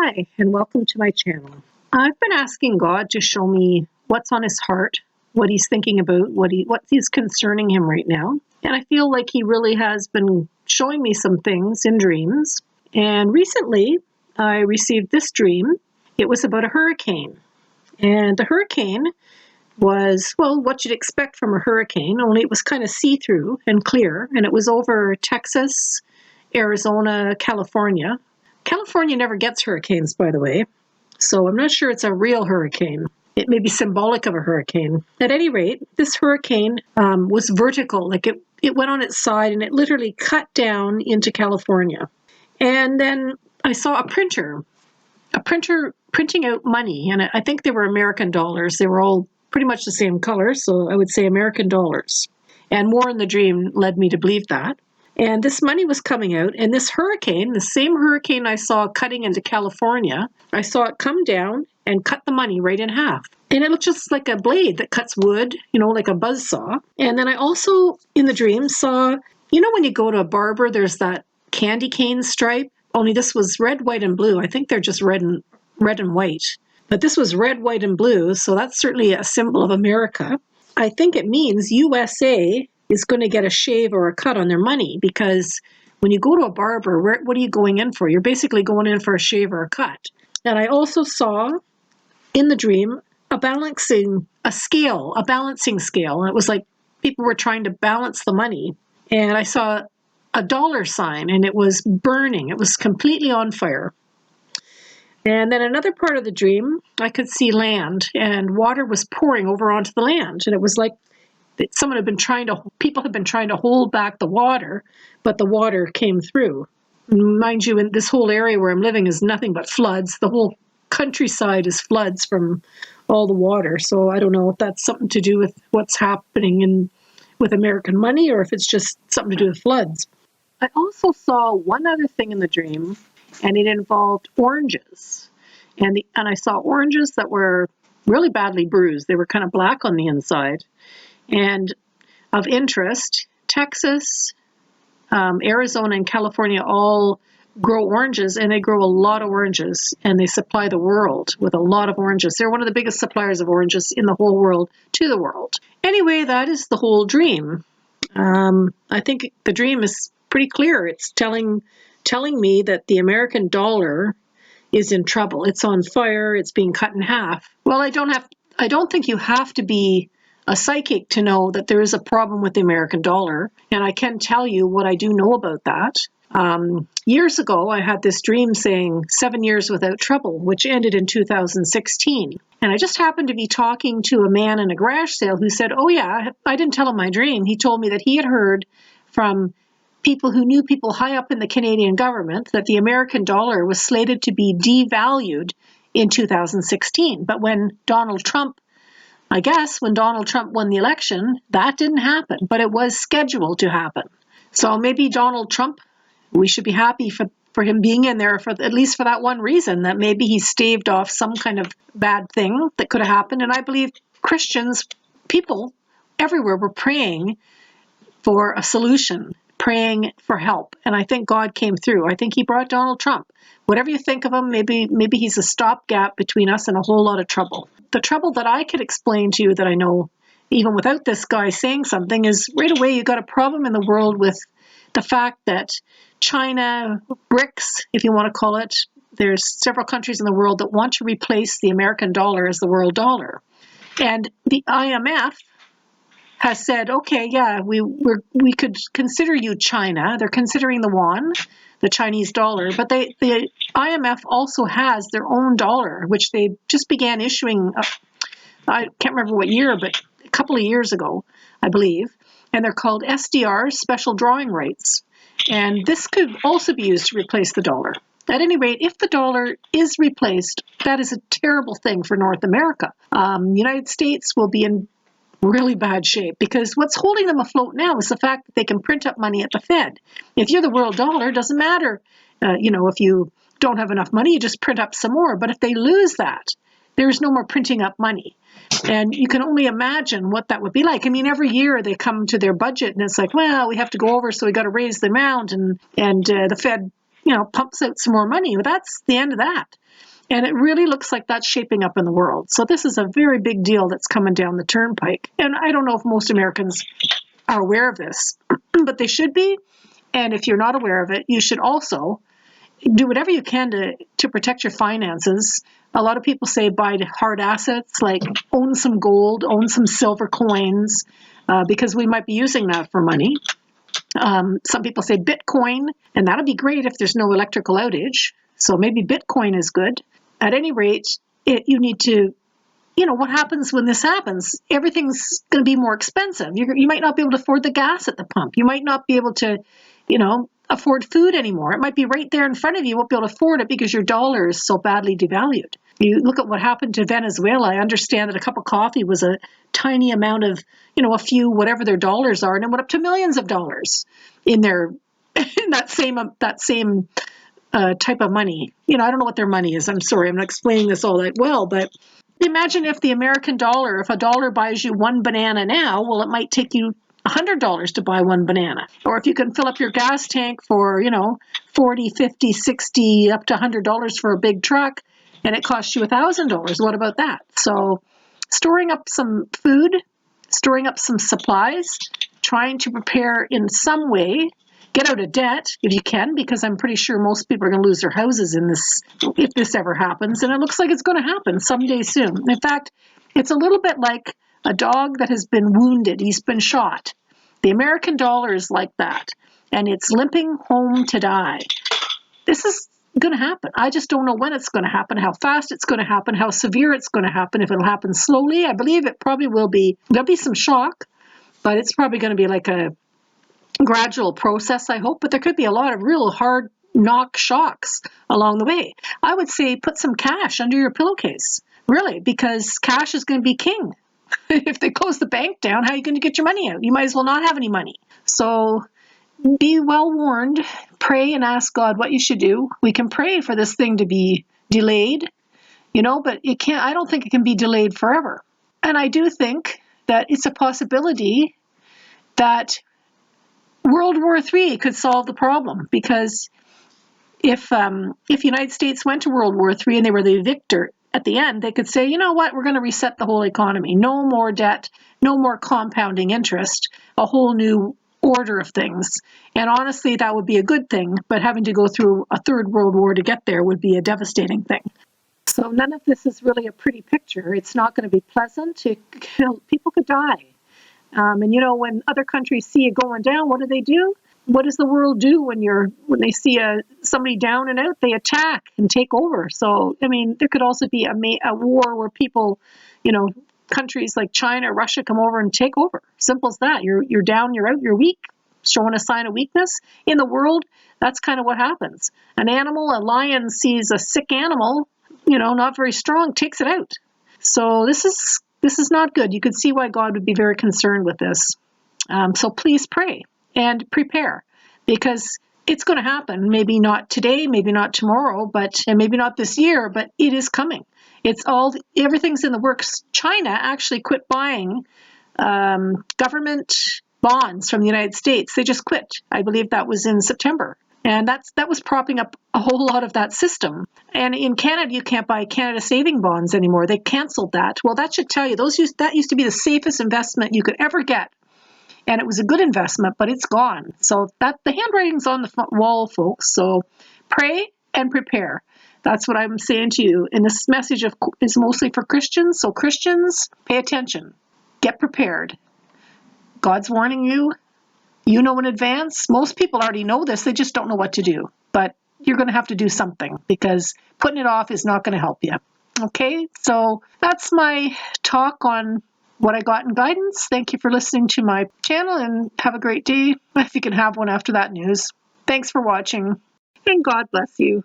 Hi, and welcome to my channel. I've been asking God to show me what's on his heart, what he's thinking about, what is concerning him right now. And I feel like he really has been showing me some things in dreams. And recently, I received this dream. It was about a hurricane. And the hurricane was, well, what you'd expect from a hurricane, only it was kind of see-through and clear. And it was over Texas, Arizona, California. California never gets hurricanes, by the way, so I'm not sure it's a real hurricane. It may be symbolic of a hurricane. At any rate, this hurricane was vertical, like it went on its side and it literally cut down into California. And then I saw a printer printing out money, and I think they were American dollars. They were all pretty much the same color, so I would say American dollars. And more in the dream led me to believe that. And this money was coming out, and this hurricane, the same hurricane I saw cutting into California, I saw it come down and cut the money right in half. And it looked just like a blade that cuts wood, like a buzzsaw. And then I also, in the dream, saw, when you go to a barber, there's that candy cane stripe, only this was red, white, and blue. I think they're just red and white. But this was red, white, and blue, so that's certainly a symbol of America. I think it means USA is going to get a shave or a cut on their money, because when you go to a barber, what are you going in for? You're basically going in for a shave or a cut. And I also saw in the dream a balancing scale. And it was like people were trying to balance the money. And I saw a dollar sign, and it was burning. It was completely on fire. And then another part of the dream, I could see land, and water was pouring over onto the land. And it was like people had been trying to hold back the water, but the water came through. Mind you, in this whole area where I'm living is nothing but floods. The whole countryside is floods from all the water. So I don't know if that's something to do with what's happening with American money, or if it's just something to do with floods. I also saw one other thing in the dream, and it involved oranges. And I saw oranges that were really badly bruised. They were kind of black on the inside. And of interest, Texas, Arizona, and California all grow oranges, and they grow a lot of oranges, and they supply the world with a lot of oranges. They're one of the biggest suppliers of oranges in the whole world to the world. Anyway, that is the whole dream. I think the dream is pretty clear. It's telling me that the American dollar is in trouble. It's on fire. It's being cut in half. Well, I don't think you have to be a psychic to know that there is a problem with the American dollar. And I can tell you what I do know about that. Years ago, I had this dream saying 7 years without trouble, which ended in 2016. And I just happened to be talking to a man in a garage sale who said, oh yeah, I didn't tell him my dream. He told me that he had heard from people who knew people high up in the Canadian government that the American dollar was slated to be devalued in 2016. But when Donald Trump won the election, that didn't happen, but it was scheduled to happen. So maybe Donald Trump, we should be happy for him being in there, at least for that one reason, that maybe he staved off some kind of bad thing that could have happened. And I believe Christians, people everywhere, were praying for a solution, praying for help. And I think God came through. I think he brought Donald Trump. Whatever you think of him, maybe he's a stopgap between us and a whole lot of trouble. The trouble that I could explain to you that I know, even without this guy saying something, is right away you got a problem in the world with the fact that China, BRICS, if you want to call it, there's several countries in the world that want to replace the American dollar as the world dollar. And the IMF has said, okay, yeah, we could consider you China. They're considering the yuan, the Chinese dollar, but the IMF also has their own dollar, which they just began issuing, I can't remember what year, but a couple of years ago, I believe, and they're called SDRs, special drawing rights. And this could also be used to replace the dollar. At any rate, if the dollar is replaced, that is a terrible thing for North America. United States will be in really bad shape, because what's holding them afloat now is the fact that they can print up money at the Fed. If you're the world dollar, it doesn't matter. If you don't have enough money, you just print up some more. But if they lose that, there's no more printing up money. And you can only imagine what that would be like. I mean, every year they come to their budget and it's like, well, we have to go over, so we got to raise the amount. And the Fed, pumps out some more money. But that's the end of that. And it really looks like that's shaping up in the world. So this is a very big deal that's coming down the turnpike. And I don't know if most Americans are aware of this, but they should be. And if you're not aware of it, you should also do whatever you can to protect your finances. A lot of people say buy hard assets, like own some gold, own some silver coins, because we might be using that for money. Some people say Bitcoin, and that'll be great if there's no electrical outage. So maybe Bitcoin is good. At any rate, you need to, what happens when this happens? Everything's going to be more expensive. You might not be able to afford the gas at the pump. You might not be able to, afford food anymore. It might be right there in front of you. You won't be able to afford it because your dollar is so badly devalued. You look at what happened to Venezuela. I understand that a cup of coffee was a tiny amount of, a few, whatever their dollars are, and it went up to millions of dollars in that same type of money. I don't know what their money is. I'm sorry, I'm not explaining this all that well, but imagine if the American dollar, if a dollar buys you one banana now, well, it might take you $100 to buy one banana. Or if you can fill up your gas tank for, 40, 50, 60, up to $100 for a big truck, and it costs you $1,000. What about that? So storing up some food, storing up some supplies, trying to prepare in some way, get out of debt if you can, because I'm pretty sure most people are going to lose their houses if this ever happens. And it looks like it's going to happen someday soon. In fact, it's a little bit like a dog that has been wounded. He's been shot. The American dollar is like that, and it's limping home to die. This is going to happen. I just don't know when it's going to happen, how fast it's going to happen, how severe it's going to happen. If it'll happen slowly, I believe it probably will be. There'll be some shock, but it's probably going to be like a gradual process, I hope. But there could be a lot of real hard knock shocks along the way. I would say put some cash under your pillowcase, really, because cash is going to be king. If they close the bank down, how are you going to get your money out? You might as well not have any money. So be well warned. Pray and ask God what you should do. We can pray for this thing to be delayed, but it can't. I don't think it can be delayed forever. And I do think that it's a possibility that World War III could solve the problem, because if the United States went to World War III and they were the victor at the end, they could say, you know what, we're going to reset the whole economy. No more debt, no more compounding interest, a whole new order of things. And honestly, that would be a good thing, but having to go through a third world war to get there would be a devastating thing. So none of this is really a pretty picture. It's not going to be pleasant. People could die. And when other countries see it going down, what do? What does the world do when they see somebody down and out? They attack and take over. So, there could also be a war where people, countries like China, Russia come over and take over. Simple as that. You're down, you're out, you're weak, showing a sign of weakness. In the world, that's kind of what happens. A lion sees a sick animal, not very strong, takes it out. So this is not good. You could see why God would be very concerned with this. So please pray and prepare, because it's going to happen. Maybe not today, maybe not tomorrow, and maybe not this year, but it is coming. Everything's in the works. China actually quit buying government bonds from the United States. They just quit. I believe that was in September. And that was propping up a whole lot of that system. And in Canada, you can't buy Canada saving bonds anymore. They canceled that. Well, that should tell you, that used to be the safest investment you could ever get. And it was a good investment, but it's gone. So the handwriting's on the wall, folks. So pray and prepare. That's what I'm saying to you. And this message is mostly for Christians. So Christians, pay attention. Get prepared. God's warning you. You know in advance. Most people already know this. They just don't know what to do. But you're going to have to do something, because putting it off is not going to help you. Okay, so that's my talk on what I got in guidance. Thank you for listening to my channel, and have a great day, if you can have one after that news. Thanks for watching, and God bless you.